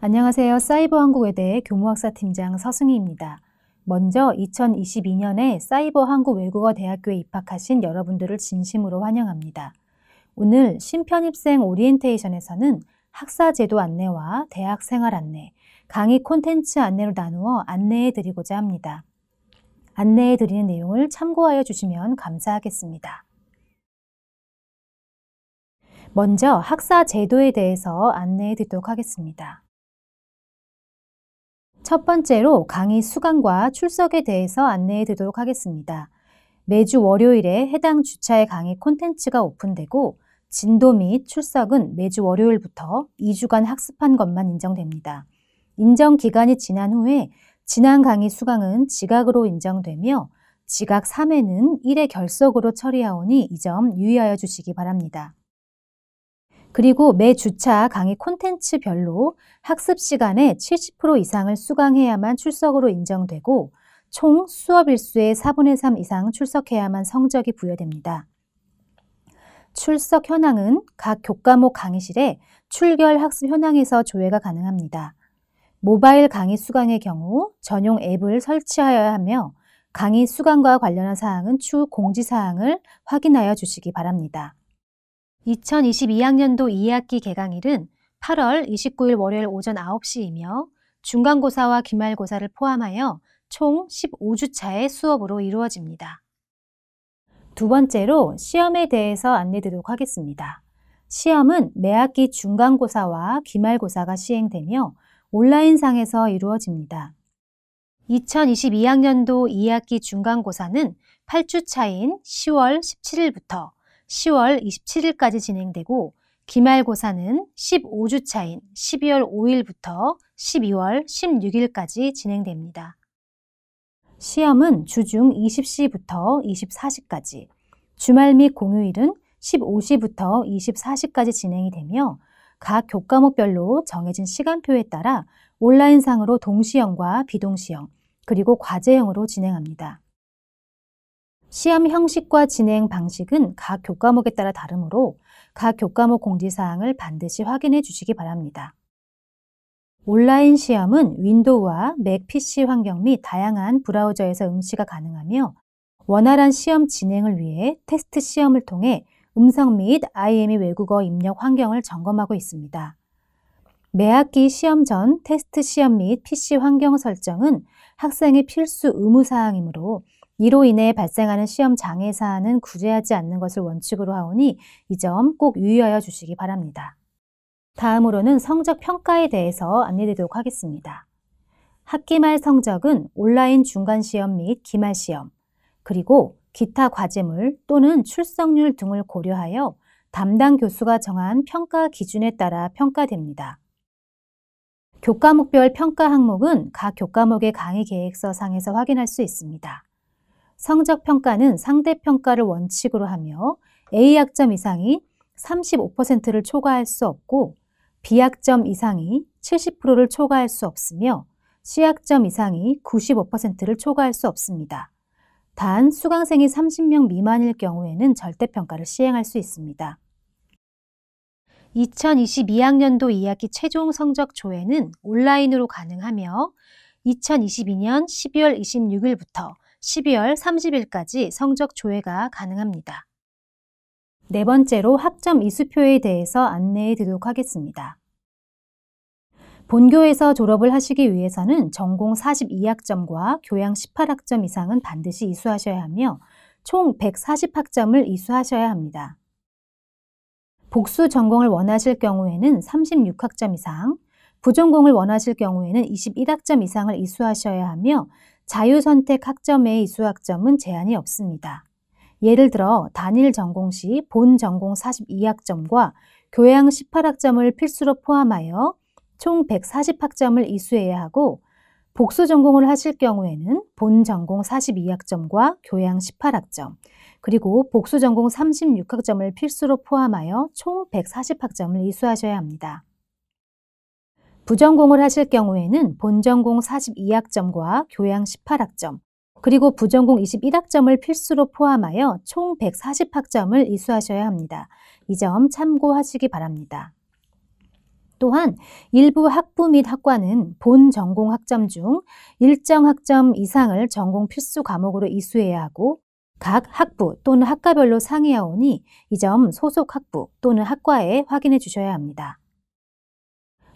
안녕하세요. 사이버한국외대 교무학사팀장 서승희입니다. 먼저 2022년에 사이버한국외국어대학교에 입학하신 여러분들을 진심으로 환영합니다. 오늘 신편입생 오리엔테이션에서는 학사제도 안내와 대학생활 안내, 강의 콘텐츠 안내로 나누어 안내해드리고자 합니다. 안내해드리는 내용을 참고하여 주시면 감사하겠습니다. 먼저 학사제도에 대해서 안내해드리도록 하겠습니다. 첫 번째로 강의 수강과 출석에 대해서 안내해 드리도록 하겠습니다. 매주 월요일에 해당 주차의 강의 콘텐츠가 오픈되고 진도 및 출석은 매주 월요일부터 2주간 학습한 것만 인정됩니다. 인정 기간이 지난 후에 지난 강의 수강은 지각으로 인정되며 지각 3회는 1회 결석으로 처리하오니 이 점 유의하여 주시기 바랍니다. 그리고 매 주차 강의 콘텐츠별로 학습 시간의 70% 이상을 수강해야만 출석으로 인정되고 총 수업 일수의 4분의 3 이상 출석해야만 성적이 부여됩니다. 출석 현황은 각 교과목 강의실에 출결 학습 현황에서 조회가 가능합니다. 모바일 강의 수강의 경우 전용 앱을 설치하여야 하며 강의 수강과 관련한 사항은 추후 공지사항을 확인하여 주시기 바랍니다. 2022학년도 2학기 개강일은 8월 29일 월요일 오전 9시이며 중간고사와 기말고사를 포함하여 총 15주차의 수업으로 이루어집니다. 두 번째로 시험에 대해서 안내드리도록 하겠습니다. 시험은 매학기 중간고사와 기말고사가 시행되며 온라인상에서 이루어집니다. 2022학년도 2학기 중간고사는 8주차인 10월 17일부터 10월 27일까지 진행되고 기말고사는 15주차인 12월 5일부터 12월 16일까지 진행됩니다. 시험은 주중 20시부터 24시까지, 주말 및 공휴일은 15시부터 24시까지 진행이 되며 각 교과목별로 정해진 시간표에 따라 온라인상으로 동시형과 비동시형, 그리고 과제형으로 진행합니다. 시험 형식과 진행 방식은 각 교과목에 따라 다르므로 각 교과목 공지사항을 반드시 확인해 주시기 바랍니다. 온라인 시험은 윈도우와 맥 PC 환경 및 다양한 브라우저에서 응시가 가능하며 원활한 시험 진행을 위해 테스트 시험을 통해 음성 및 IME 외국어 입력 환경을 점검하고 있습니다. 매학기 시험 전 테스트 시험 및 PC 환경 설정은 학생의 필수 의무사항이므로 이로 인해 발생하는 시험 장애 사안은 구제하지 않는 것을 원칙으로 하오니 이 점 꼭 유의하여 주시기 바랍니다. 다음으로는 성적 평가에 대해서 안내드리도록 하겠습니다. 학기 말 성적은 온라인 중간시험 및 기말시험, 그리고 기타 과제물 또는 출석률 등을 고려하여 담당 교수가 정한 평가 기준에 따라 평가됩니다. 교과목별 평가 항목은 각 교과목의 강의 계획서상에서 확인할 수 있습니다. 성적 평가는 상대평가를 원칙으로 하며 A학점 이상이 35%를 초과할 수 없고 B학점 이상이 70%를 초과할 수 없으며 C학점 이상이 95%를 초과할 수 없습니다. 단 수강생이 30명 미만일 경우에는 절대평가를 시행할 수 있습니다. 2022학년도 2학기 최종 성적 조회는 온라인으로 가능하며 2022년 12월 26일부터 12월 30일까지 성적 조회가 가능합니다. 네 번째로 학점 이수표에 대해서 안내해 드리도록 하겠습니다. 본교에서 졸업을 하시기 위해서는 전공 42학점과 교양 18학점 이상은 반드시 이수하셔야 하며 총 140학점을 이수하셔야 합니다. 복수 전공을 원하실 경우에는 36학점 이상, 부전공을 원하실 경우에는 21학점 이상을 이수하셔야 하며 자유선택 학점의 이수학점은 제한이 없습니다. 예를 들어 단일 전공 시 본 전공 42학점과 교양 18학점을 필수로 포함하여 총 140학점을 이수해야 하고 복수 전공을 하실 경우에는 본 전공 42학점과 교양 18학점, 그리고 복수 전공 36학점을 필수로 포함하여 총 140학점을 이수하셔야 합니다. 부전공을 하실 경우에는 본전공 42학점과 교양 18학점, 그리고 부전공 21학점을 필수로 포함하여 총 140학점을 이수하셔야 합니다. 이 점 참고하시기 바랍니다. 또한 일부 학부 및 학과는 본 전공 학점 중 일정 학점 이상을 전공 필수 과목으로 이수해야 하고 각 학부 또는 학과별로 상이하오니 이 점 소속 학부 또는 학과에 확인해 주셔야 합니다.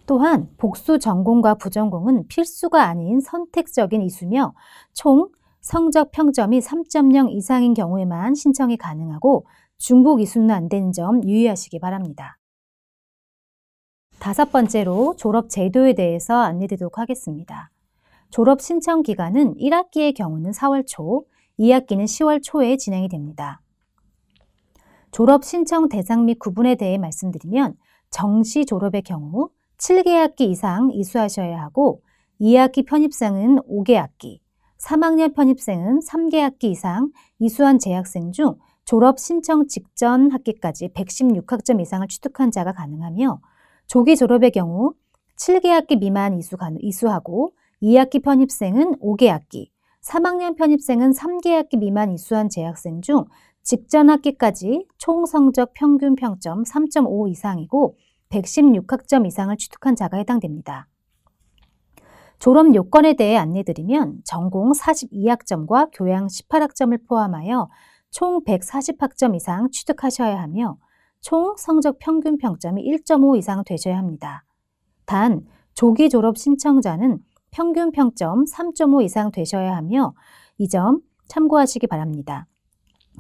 또한 복수 전공과 부전공은 필수가 아닌 선택적인 이수며 총 성적 평점이 3.0 이상인 경우에만 신청이 가능하고 중복 이수는 안 되는 점 유의하시기 바랍니다. 5번째로 졸업 제도에 대해서 안내드리도록 하겠습니다. 졸업 신청 기간은 1학기의 경우는 4월 초, 2학기는 10월 초에 진행이 됩니다. 졸업 신청 대상 및 구분에 대해 말씀드리면 정시 졸업의 경우 7개학기 이상 이수하셔야 하고 2학기 편입생은 5개학기, 3학년 편입생은 3개학기 이상 이수한 재학생 중 졸업 신청 직전 학기까지 116학점 이상을 취득한 자가 가능하며 조기 졸업의 경우 7개학기 미만 이수하고 2학기 편입생은 5개학기, 3학년 편입생은 3개학기 미만 이수한 재학생 중 직전 학기까지 총 성적 평균 평점 3.5 이상이고 116학점 이상을 취득한 자가 해당됩니다. 졸업 요건에 대해 안내드리면 전공 42학점과 교양 18학점을 포함하여 총 140학점 이상 취득하셔야 하며 총 성적 평균 평점이 1.5 이상 되셔야 합니다. 단, 조기 졸업 신청자는 평균 평점 3.5 이상 되셔야 하며 이 점 참고하시기 바랍니다.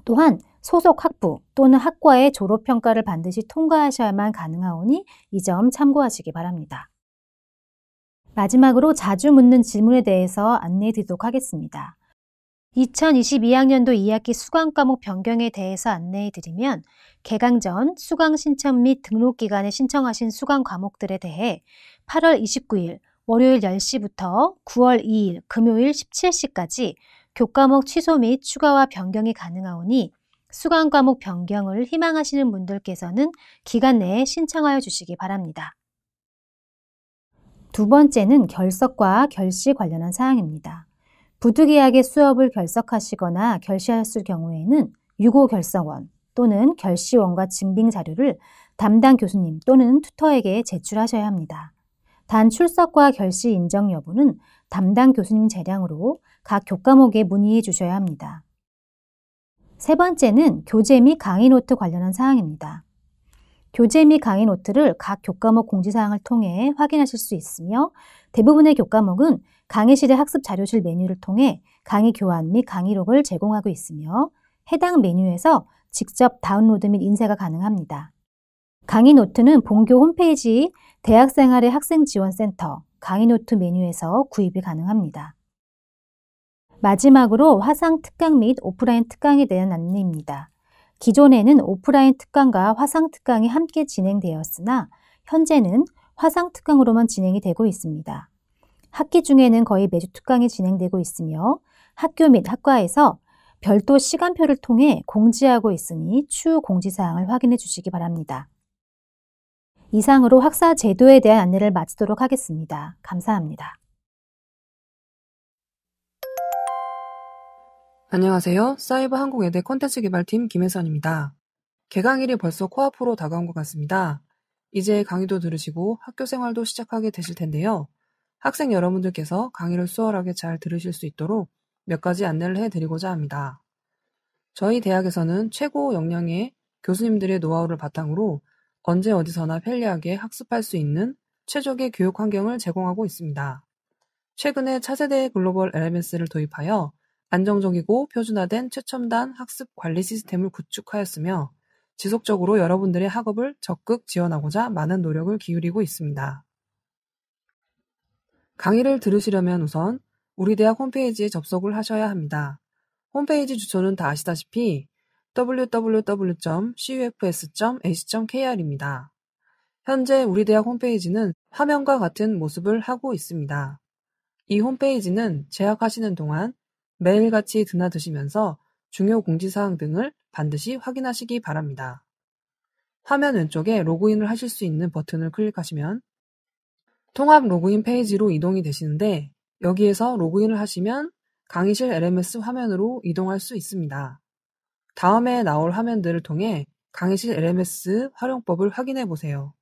또한 소속 학부 또는 학과의 졸업평가를 반드시 통과하셔야만 가능하오니 이 점 참고하시기 바랍니다. 마지막으로 자주 묻는 질문에 대해서 안내해 드리도록 하겠습니다. 2022학년도 2학기 수강과목 변경에 대해서 안내해 드리면 개강 전 수강 신청 및 등록 기간에 신청하신 수강 과목들에 대해 8월 29일 월요일 10시부터 9월 2일 금요일 17시까지 교과목 취소 및 추가와 변경이 가능하오니 수강 과목 변경을 희망하시는 분들께서는 기간 내에 신청하여 주시기 바랍니다. 두 번째는 결석과 결시 관련한 사항입니다. 부득이하게 수업을 결석하시거나 결시하셨을 경우에는 유고결석원 또는 결시원과 증빙 자료를 담당 교수님 또는 튜터에게 제출하셔야 합니다. 단 출석과 결시 인정 여부는 담당 교수님 재량으로 각 교과목에 문의해 주셔야 합니다. 세 번째는 교재 및 강의 노트 관련한 사항입니다. 교재 및 강의 노트를 각 교과목 공지사항을 통해 확인하실 수 있으며 대부분의 교과목은 강의실의 학습 자료실 메뉴를 통해 강의 교환 및 강의록을 제공하고 있으며 해당 메뉴에서 직접 다운로드 및 인쇄가 가능합니다. 강의 노트는 본교 홈페이지 대학생활의 학생지원센터 강의 노트 메뉴에서 구입이 가능합니다. 마지막으로 화상 특강 및 오프라인 특강에 대한 안내입니다. 기존에는 오프라인 특강과 화상 특강이 함께 진행되었으나 현재는 화상 특강으로만 진행이 되고 있습니다. 학기 중에는 거의 매주 특강이 진행되고 있으며 학교 및 학과에서 별도 시간표를 통해 공지하고 있으니 추후 공지사항을 확인해 주시기 바랍니다. 이상으로 학사 제도에 대한 안내를 마치도록 하겠습니다. 감사합니다. 안녕하세요. 사이버 한국외대 콘텐츠 개발팀 김혜선입니다. 개강일이 벌써 코앞으로 다가온 것 같습니다. 이제 강의도 들으시고 학교 생활도 시작하게 되실 텐데요. 학생 여러분들께서 강의를 수월하게 잘 들으실 수 있도록 몇 가지 안내를 해드리고자 합니다. 저희 대학에서는 최고 역량의 교수님들의 노하우를 바탕으로 언제 어디서나 편리하게 학습할 수 있는 최적의 교육 환경을 제공하고 있습니다. 최근에 차세대 글로벌 LMS를 도입하여 안정적이고 표준화된 최첨단 학습 관리 시스템을 구축하였으며 지속적으로 여러분들의 학업을 적극 지원하고자 많은 노력을 기울이고 있습니다. 강의를 들으시려면 우선 우리 대학 홈페이지에 접속을 하셔야 합니다. 홈페이지 주소는 다 아시다시피 www.cufs.ac.kr입니다. 현재 우리 대학 홈페이지는 화면과 같은 모습을 하고 있습니다. 이 홈페이지는 재학하시는 동안 매일같이 드나드시면서 중요 공지사항 등을 반드시 확인하시기 바랍니다. 화면 왼쪽에 로그인을 하실 수 있는 버튼을 클릭하시면 통합 로그인 페이지로 이동이 되시는데 여기에서 로그인을 하시면 강의실 LMS 화면으로 이동할 수 있습니다. 다음에 나올 화면들을 통해 강의실 LMS 활용법을 확인해 보세요.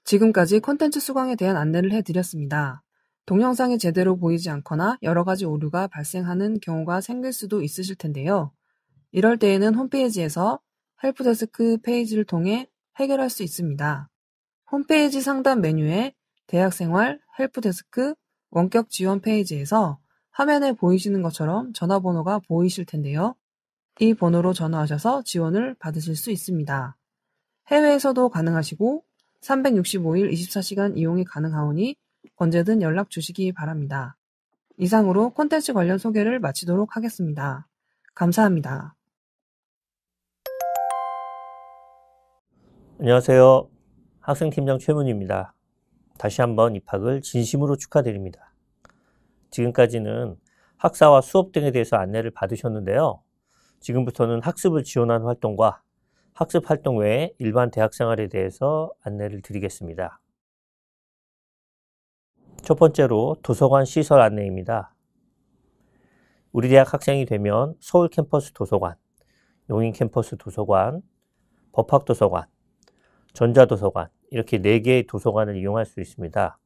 지금까지 콘텐츠 수강에 대한 안내를 해드렸습니다. 동영상이 제대로 보이지 않거나 여러 가지 오류가 발생하는 경우가 생길 수도 있으실 텐데요. 이럴 때에는 홈페이지에서 헬프데스크 페이지를 통해 해결할 수 있습니다. 홈페이지 상단 메뉴에 대학생활 헬프데스크 원격 지원 페이지에서 화면에 보이시는 것처럼 전화번호가 보이실 텐데요. 이 번호로 전화하셔서 지원을 받으실 수 있습니다. 해외에서도 가능하시고 365일 24시간 이용이 가능하오니 언제든 연락 주시기 바랍니다. 이상으로 콘텐츠 관련 소개를 마치도록 하겠습니다. 감사합니다. 안녕하세요. 학생팀장 최문입니다. 다시 한번 입학을 진심으로 축하드립니다. 지금까지는 학사와 수업 등에 대해서 안내를 받으셨는데요. 지금부터는 학습을 지원한 활동과 학습 활동 외에 일반 대학 생활에 대해서 안내를 드리겠습니다. 첫 번째로 도서관 시설 안내입니다. 우리 대학 학생이 되면 서울 캠퍼스 도서관, 용인 캠퍼스 도서관, 법학도서관, 전자도서관 이렇게 4개의 도서관을 이용할 수 있습니다.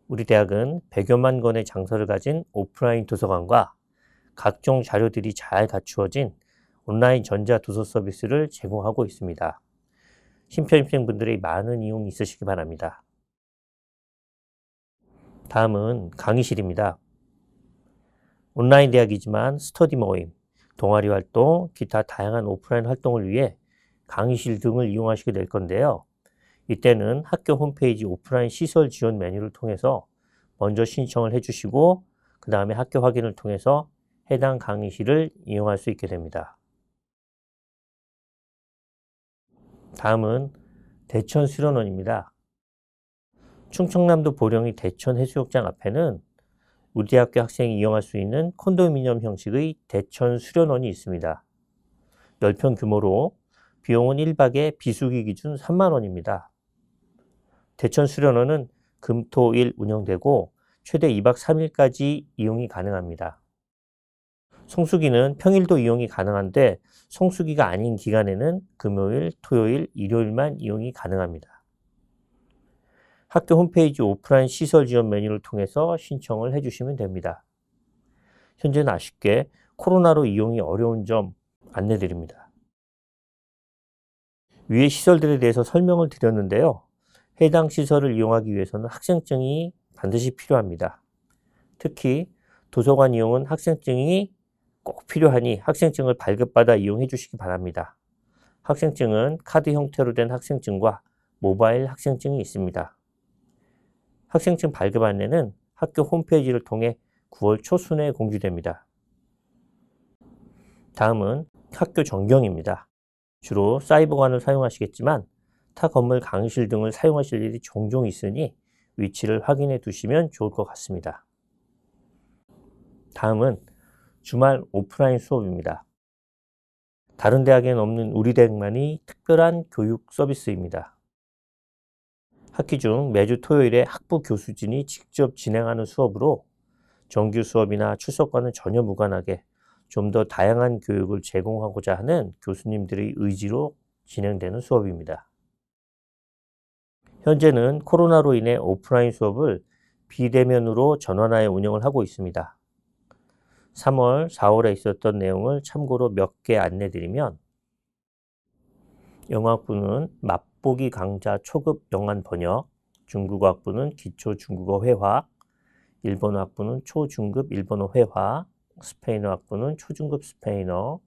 우리 대학은 100여만 권의 장서를 가진 오프라인 도서관과 각종 자료들이 잘 갖추어진 온라인 전자도서 서비스를 제공하고 있습니다. 신편입생분들의 많은 이용이 있으시기 바랍니다. 다음은 강의실입니다. 온라인 대학이지만 스터디 모임, 동아리 활동, 기타 다양한 오프라인 활동을 위해 강의실 등을 이용하시게 될 건데요. 이때는 학교 홈페이지 오프라인 시설 지원 메뉴를 통해서 먼저 신청을 해주시고 그 다음에 학교 확인을 통해서 해당 강의실을 이용할 수 있게 됩니다. 다음은 대천 수련원입니다. 충청남도 보령의 대천 해수욕장 앞에는 우리 대학교 학생이 이용할 수 있는 콘도미니엄 형식의 대천 수련원이 있습니다. 10평 규모로 비용은 1박에 비수기 기준 3만 원입니다. 대천 수련원은 금, 토, 일 운영되고 최대 2박 3일까지 이용이 가능합니다. 성수기는 평일도 이용이 가능한데 성수기가 아닌 기간에는 금요일, 토요일, 일요일만 이용이 가능합니다. 학교 홈페이지 오프라인 시설 지원 메뉴를 통해서 신청을 해주시면 됩니다. 현재는 아쉽게 코로나로 이용이 어려운 점 안내드립니다. 위의 시설들에 대해서 설명을 드렸는데요. 해당 시설을 이용하기 위해서는 학생증이 반드시 필요합니다. 특히 도서관 이용은 학생증이 꼭 필요하니 학생증을 발급받아 이용해 주시기 바랍니다. 학생증은 카드 형태로 된 학생증과 모바일 학생증이 있습니다. 학생증 발급 안내는 학교 홈페이지를 통해 9월 초순에 공지됩니다. 다음은 학교 전경입니다. 주로 사이버관을 사용하시겠지만 타 건물 강의실 등을 사용하실 일이 종종 있으니 위치를 확인해 두시면 좋을 것 같습니다. 다음은 주말 오프라인 수업입니다. 다른 대학에는 없는 우리 대학만이 특별한 교육 서비스입니다. 학기 중 매주 토요일에 학부 교수진이 직접 진행하는 수업으로 정규 수업이나 출석과는 전혀 무관하게 좀 더 다양한 교육을 제공하고자 하는 교수님들의 의지로 진행되는 수업입니다. 현재는 코로나로 인해 오프라인 수업을 비대면으로 전환하여 운영을 하고 있습니다. 3월, 4월에 있었던 내용을 참고로 몇 개 안내드리면 영어학부는 맛보기 강좌 초급 영안 번역, 중국어학부는 기초 중국어 회화, 일본어학부는 초중급 일본어 회화, 스페인어학부는 초중급 스페인어,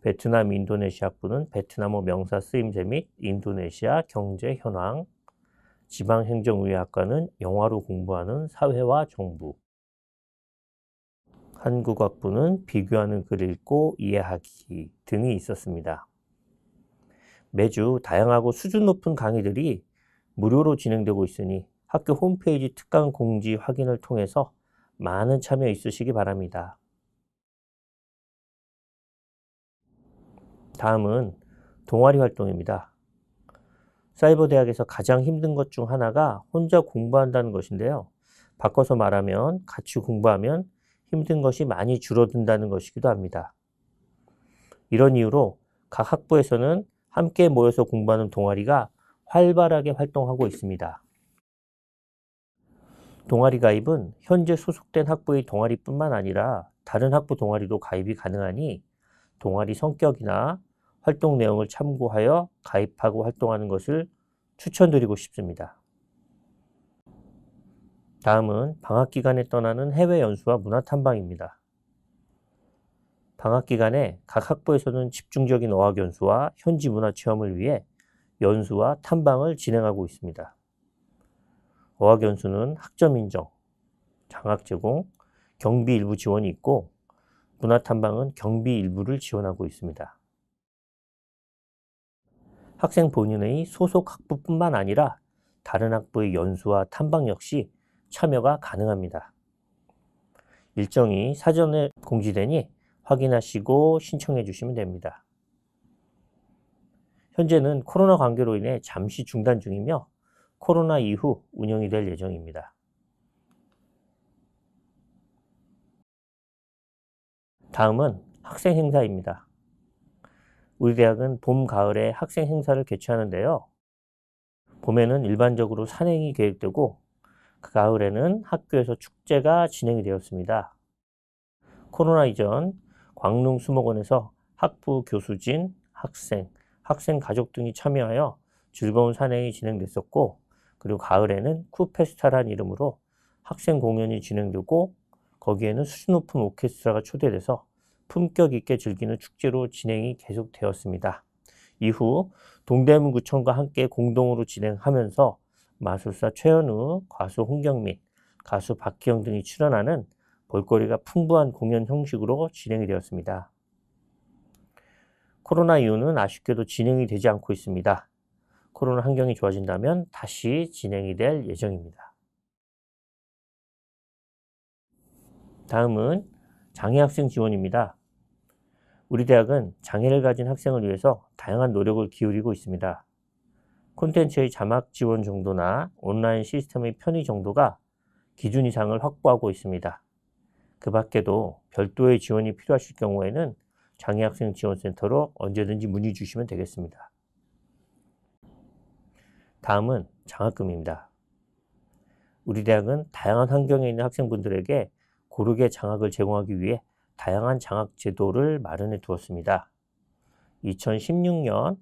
베트남 인도네시아 학부는 베트남어 명사 쓰임새 및 인도네시아 경제 현황, 지방행정의학과는 영화로 공부하는 사회와 정부, 한국학부는 비교하는 글 읽고 이해하기 등이 있었습니다. 매주 다양하고 수준 높은 강의들이 무료로 진행되고 있으니 학교 홈페이지 특강 공지 확인을 통해서 많은 참여 있으시기 바랍니다. 다음은 동아리 활동입니다. 사이버대학에서 가장 힘든 것 중 하나가 혼자 공부한다는 것인데요. 바꿔서 말하면 같이 공부하면 힘든 것이 많이 줄어든다는 것이기도 합니다. 이런 이유로 각 학부에서는 함께 모여서 공부하는 동아리가 활발하게 활동하고 있습니다. 동아리 가입은 현재 소속된 학부의 동아리뿐만 아니라 다른 학부 동아리도 가입이 가능하니 동아리 성격이나 활동 내용을 참고하여 가입하고 활동하는 것을 추천드리고 싶습니다. 다음은 방학 기간에 떠나는 해외 연수와 문화 탐방입니다. 방학 기간에 각 학부에서는 집중적인 어학 연수와 현지 문화 체험을 위해 연수와 탐방을 진행하고 있습니다. 어학 연수는 학점 인정, 장학 제공, 경비 일부 지원이 있고 문화 탐방은 경비 일부를 지원하고 있습니다. 학생 본인의 소속 학부뿐만 아니라 다른 학부의 연수와 탐방 역시 참여가 가능합니다. 일정이 사전에 공지되니 확인하시고 신청해 주시면 됩니다. 현재는 코로나 관계로 인해 잠시 중단 중이며 코로나 이후 운영이 될 예정입니다. 다음은 학생 행사입니다. 우리 대학은 봄, 가을에 학생 행사를 개최하는데요. 봄에는 일반적으로 산행이 계획되고 그 가을에는 학교에서 축제가 진행이 되었습니다. 코로나 이전 광릉 수목원에서 학부 교수진, 학생, 학생 가족 등이 참여하여 즐거운 산행이 진행됐었고 그리고 가을에는 쿠페스타라는 이름으로 학생 공연이 진행되고 거기에는 수준 높은 오케스트라가 초대돼서 품격 있게 즐기는 축제로 진행이 계속되었습니다. 이후 동대문구청과 함께 공동으로 진행하면서 마술사 최현우, 가수 홍경민, 가수 박희영 등이 출연하는 볼거리가 풍부한 공연 형식으로 진행이 되었습니다. 코로나 이후는 아쉽게도 진행이 되지 않고 있습니다. 코로나 환경이 좋아진다면 다시 진행이 될 예정입니다. 다음은 장애학생 지원입니다. 우리 대학은 장애를 가진 학생을 위해서 다양한 노력을 기울이고 있습니다. 콘텐츠의 자막 지원 정도나 온라인 시스템의 편의 정도가 기준 이상을 확보하고 있습니다. 그 밖에도 별도의 지원이 필요하실 경우에는 장애학생 지원센터로 언제든지 문의 주시면 되겠습니다. 다음은 장학금입니다. 우리 대학은 다양한 환경에 있는 학생분들에게 고르게 장학을 제공하기 위해 다양한 장학 제도를 마련해 두었습니다. 2016년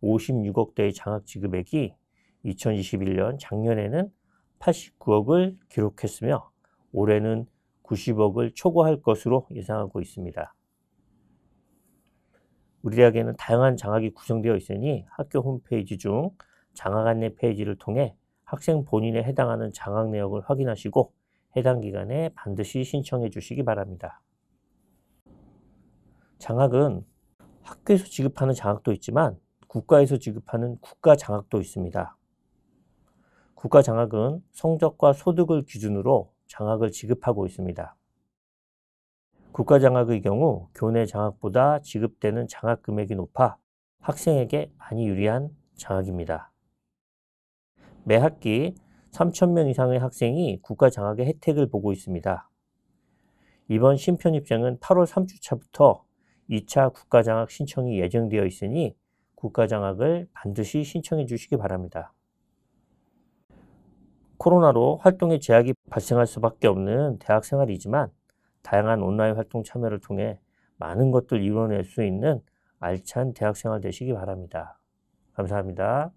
56억 대의 장학 지급액이 2021년 작년에는 89억을 기록했으며 올해는 90억을 초과할 것으로 예상하고 있습니다. 우리 대학에는 다양한 장학이 구성되어 있으니 학교 홈페이지 중 장학 안내 페이지를 통해 학생 본인에 해당하는 장학 내역을 확인하시고 해당 기간에 반드시 신청해 주시기 바랍니다. 장학은 학교에서 지급하는 장학도 있지만 국가에서 지급하는 국가 장학도 있습니다. 국가 장학은 성적과 소득을 기준으로 장학을 지급하고 있습니다. 국가 장학의 경우 교내 장학보다 지급되는 장학 금액이 높아 학생에게 많이 유리한 장학입니다. 매 학기 3,000명 이상의 학생이 국가 장학의 혜택을 보고 있습니다. 이번 신편 입장은 8월 3주차부터 2차 국가 장학 신청이 예정되어 있으니 국가 장학을 반드시 신청해 주시기 바랍니다. 코로나로 활동에 제약이 발생할 수밖에 없는 대학 생활이지만 다양한 온라인 활동 참여를 통해 많은 것들 이뤄낼 수 있는 알찬 대학 생활 되시기 바랍니다. 감사합니다.